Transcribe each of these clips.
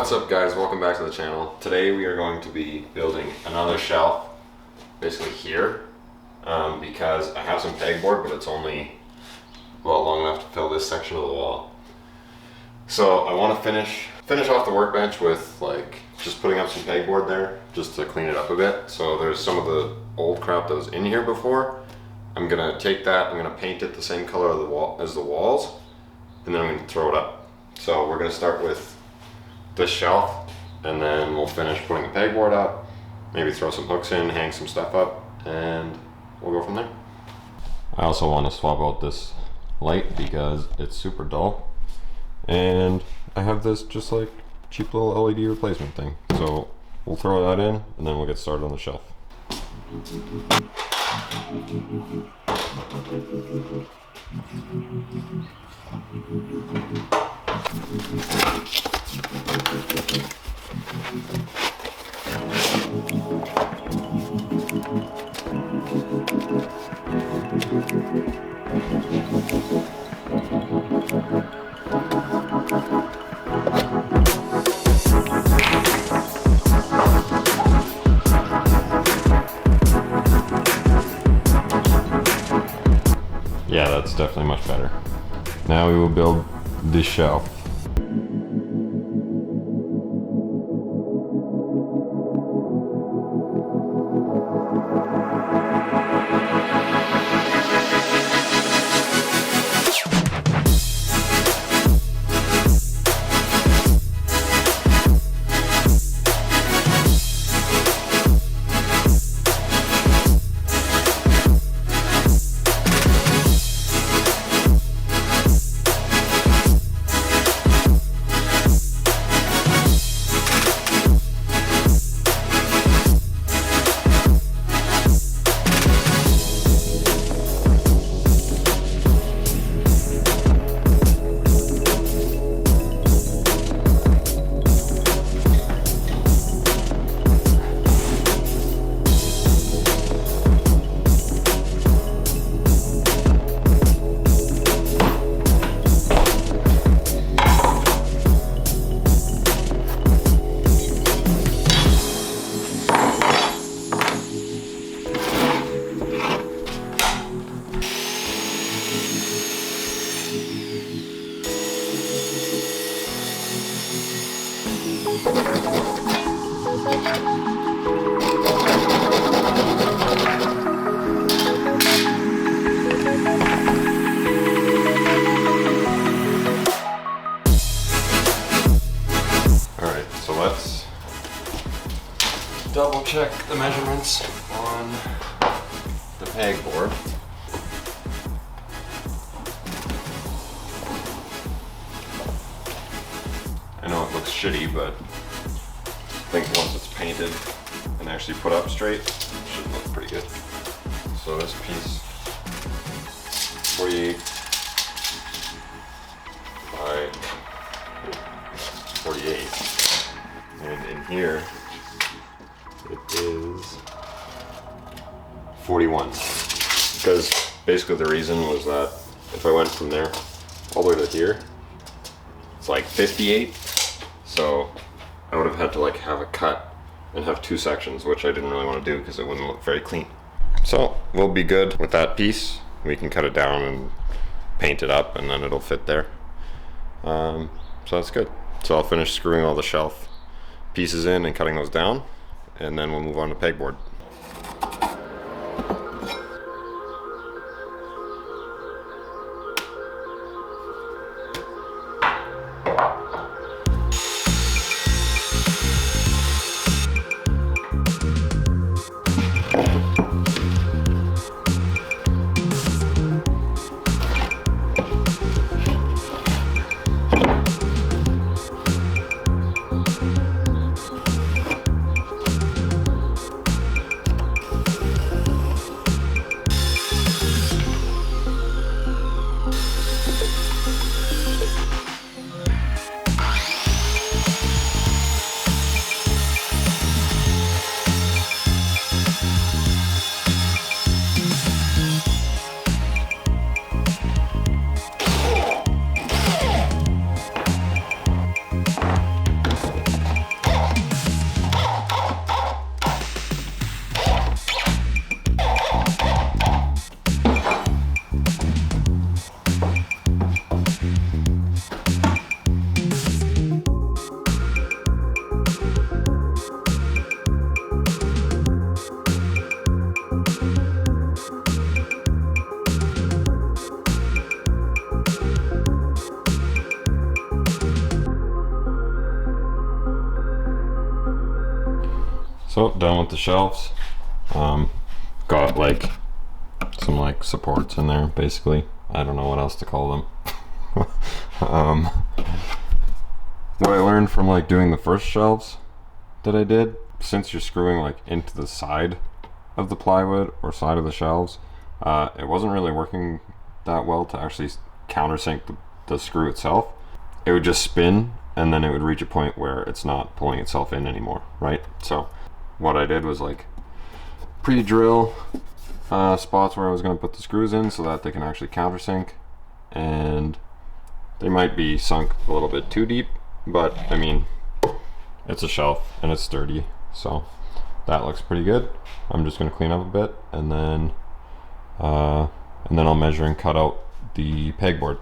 What's up guys, welcome back to the channel. Today we are going to be building another shelf, basically here, because I have some pegboard, but it's only long enough to fill this section of the wall. So I want to finish off the workbench with just putting up some pegboard there, just to clean it up a bit. So there's some of the old crap that was in here before. I'm gonna take that, I'm gonna paint it the same color of the wall as the walls, and then I'm gonna throw it up. So we're gonna start with this shelf, and then we'll finish putting the pegboard up, maybe throw some hooks in, hang some stuff up, and we'll go from there. I also want to swap out this light because it's super dull, and I have this just like cheap little LED replacement thing. So we'll throw that in, and then we'll get started on the shelf. Yeah, that's definitely much better. Now we will build this shelf. Let's double check the measurements on the pegboard. I know it looks shitty, but I think once it's painted and actually put up straight, it should look pretty good. So this piece, 48 by 48. And in here, it is 41. Because basically the reason was that if I went from there all the way to here, it's like 58. So I would have had to have a cut and have two sections, which I didn't really want to do because it wouldn't look very clean. So we'll be good with that piece. We can cut it down and paint it up, and then it'll fit there. So that's good. So I'll finish screwing all the shelf pieces in and cutting those down, and then we'll move on to pegboard. So done with the shelves. Got like some like supports in there basically. I don't know what else to call them. What I learned from like doing the first shelves that I did, since you're screwing like into the side of the plywood or side of the shelves, it wasn't really working that well to actually countersink the screw itself. It would just spin and then it would reach a point where it's not pulling itself in anymore, right? So what I did was like pre-drill spots where I was going to put the screws in so that they can actually countersink, and they might be sunk a little bit too deep, but I mean, it's a shelf and it's sturdy, so that looks pretty good. I'm just going to clean up a bit, and then I'll measure and cut out the pegboard.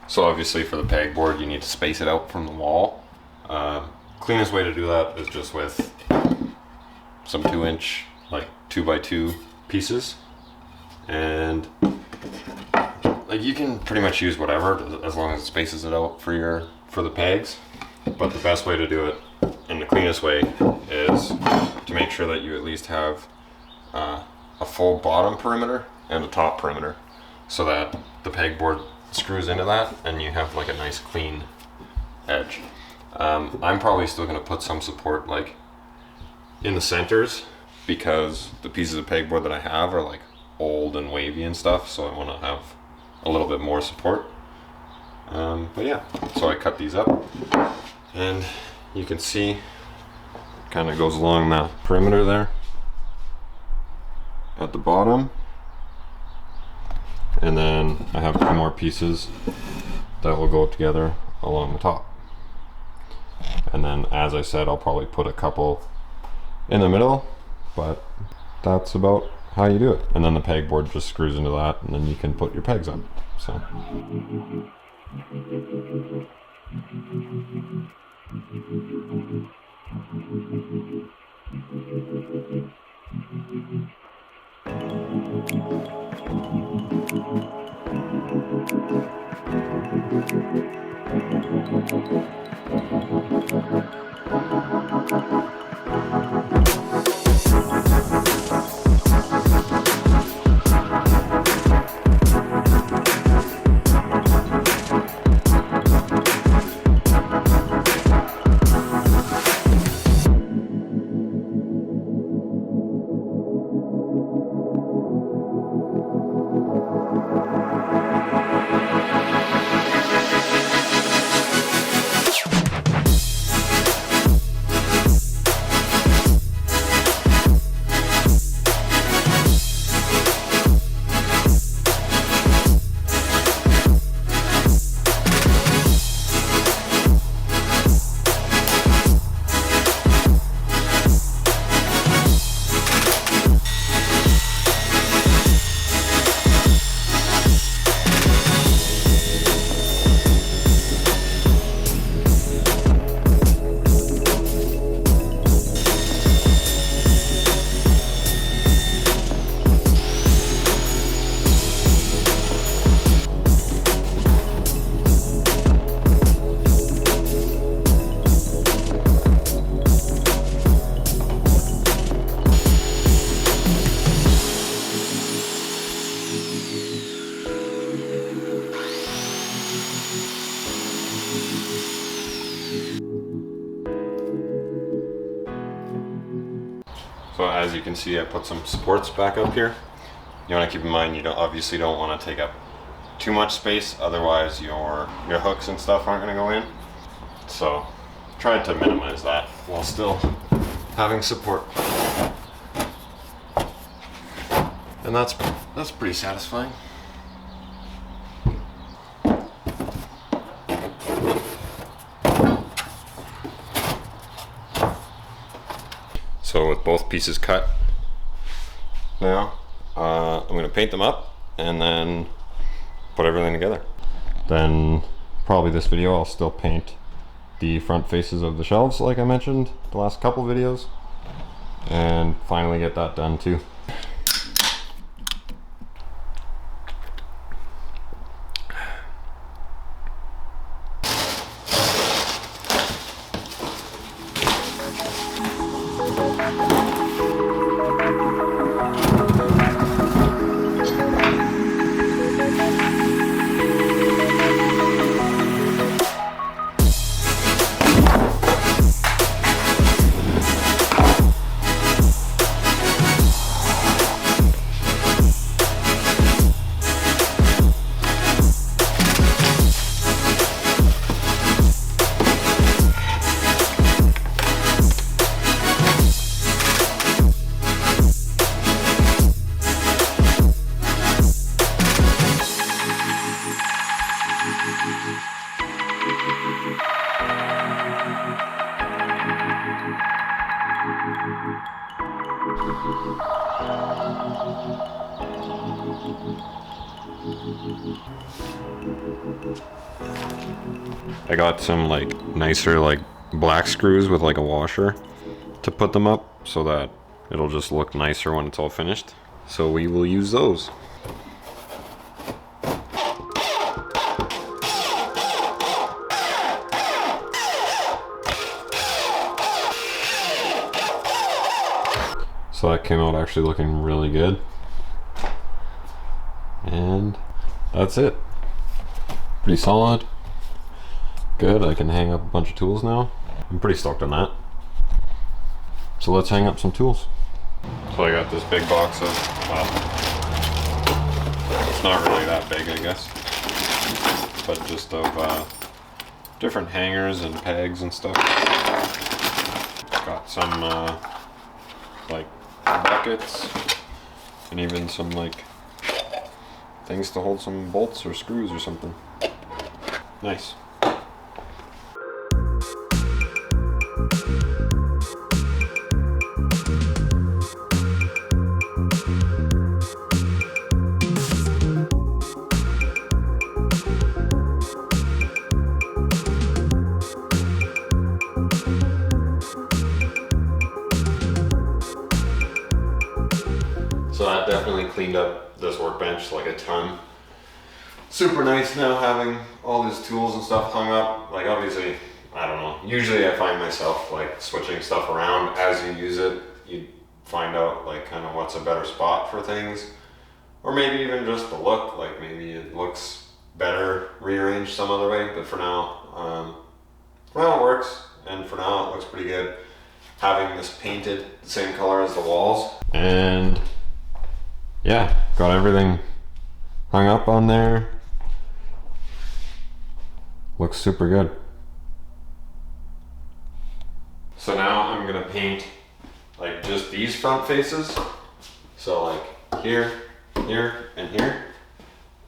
So obviously for the pegboard you need to space it out from the wall. Cleanest way to do that is just with some 2-inch like 2x2 pieces, and like you can pretty much use whatever as long as it spaces it out for the pegs. But the best way to do it and the cleanest way is to make sure that you at least have a full bottom perimeter and a top perimeter, so that the pegboard screws into that and you have like a nice clean edge. I'm probably still going to put some support like in the centers, because the pieces of pegboard that I have are like old and wavy and stuff, so I want to have a little bit more support. But yeah, so I cut these up, and you can see kind of goes along the perimeter there at the bottom, and then I have 2 more pieces that will go together along the top. And then, as I said, I'll probably put a couple in the middle, but that's about how you do it. And then the pegboard just screws into that, and then you can put your pegs up. So. So as you can see, I put some supports back up here. You want to keep in mind you obviously don't want to take up too much space, otherwise your hooks and stuff aren't going to go in. So try to minimize that while still having support. And that's pretty satisfying. So with both pieces cut now, I'm going to paint them up and then put everything together. Then probably this video I'll still paint the front faces of the shelves like I mentioned the last couple videos, and finally get that done too. I got some like nicer like black screws with like a washer to put them up so that it'll just look nicer when it's all finished. So we will use those. So that came out actually looking really good. And that's it. Pretty solid. Good, I can hang up a bunch of tools now. I'm pretty stoked on that. So let's hang up some tools. So I got this big box of, well, it's not really that big I guess, but just of different hangers and pegs and stuff. Got some like buckets and even some like things to hold some bolts or screws or something. Nice. So that definitely cleaned up this workbench like a ton. Super nice now having all these tools and stuff hung up. Like obviously, I don't know, usually I find myself like switching stuff around as you use it. You find out like kind of what's a better spot for things. Or maybe even just the look, like maybe it looks better rearranged some other way, but for now it works, and for now it looks pretty good. Having this painted the same color as the walls. And yeah, got everything hung up on there. Looks super good. So now I'm gonna paint like just these front faces. So like here, here, and here.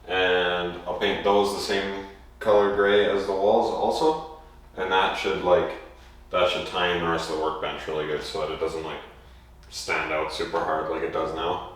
And I'll paint those the same color gray as the walls also. And that should tie in the rest of the workbench really good so that it doesn't like stand out super hard like it does now.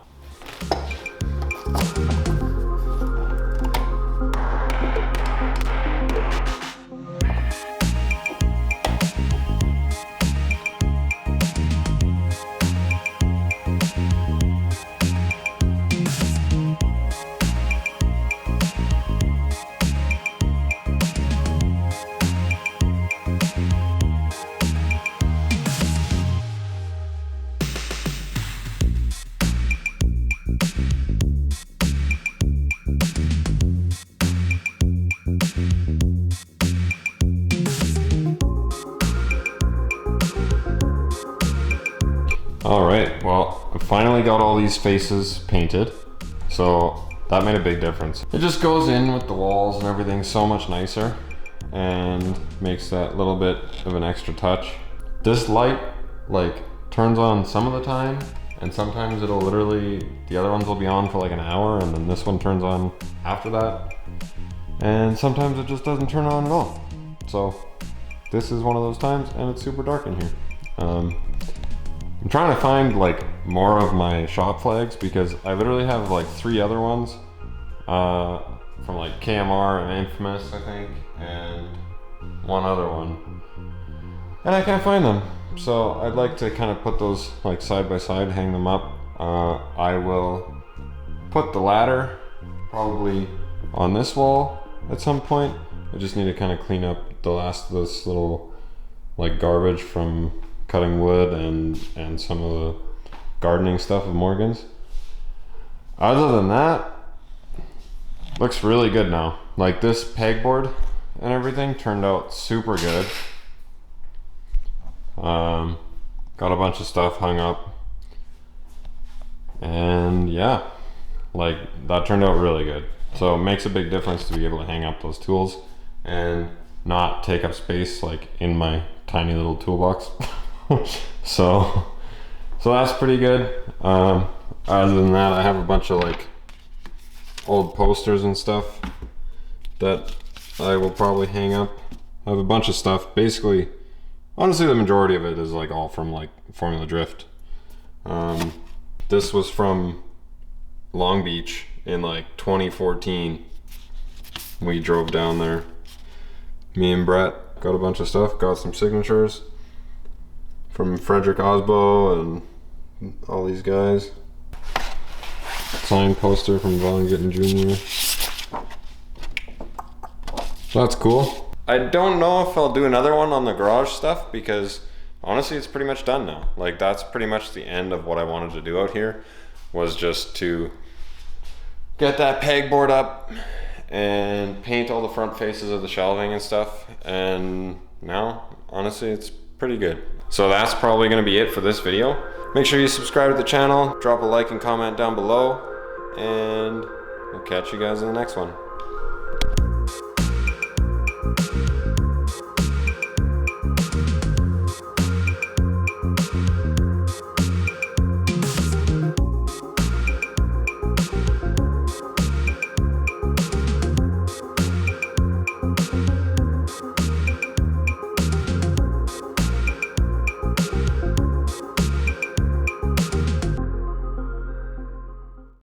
Alright, well, I finally got all these faces painted, so that made a big difference. It just goes in with the walls and everything so much nicer and makes that little bit of an extra touch. This light like turns on some of the time and sometimes it'll literally, the other ones will be on for like an hour and then this one turns on after that. And sometimes it just doesn't turn on at all. So this is one of those times and it's super dark in here. I'm trying to find like more of my shop flags because I literally have like 3 other ones from like KMR and Infamous, I think, and one other one. And I can't find them. So I'd like to kind of put those like side by side, hang them up. I will put the ladder probably on this wall at some point. I just need to kind of clean up the last of this little like garbage from cutting wood and some of the gardening stuff of Morgan's. Other than that, looks really good now. Like this pegboard and everything turned out super good. Got a bunch of stuff hung up, and yeah, like that turned out really good. So it makes a big difference to be able to hang up those tools and not take up space like in my tiny little toolbox. so that's pretty good. Other than that, I have a bunch of like old posters and stuff that I will probably hang up. I have a bunch of stuff. Basically, honestly, the majority of it is like all from like Formula Drift. This was from Long Beach in like 2014. We drove down there. Me and Brett got a bunch of stuff, got some signatures from Frederick Osbo and all these guys. Signed poster from Von Gittin Jr. So that's cool. I don't know if I'll do another one on the garage stuff because honestly it's pretty much done now. Like that's pretty much the end of what I wanted to do out here, was just to get that pegboard up and paint all the front faces of the shelving and stuff, and now honestly it's pretty good. So that's probably going to be it for this video. Make sure you subscribe to the channel, drop a like and comment down below, and we'll catch you guys in the next one.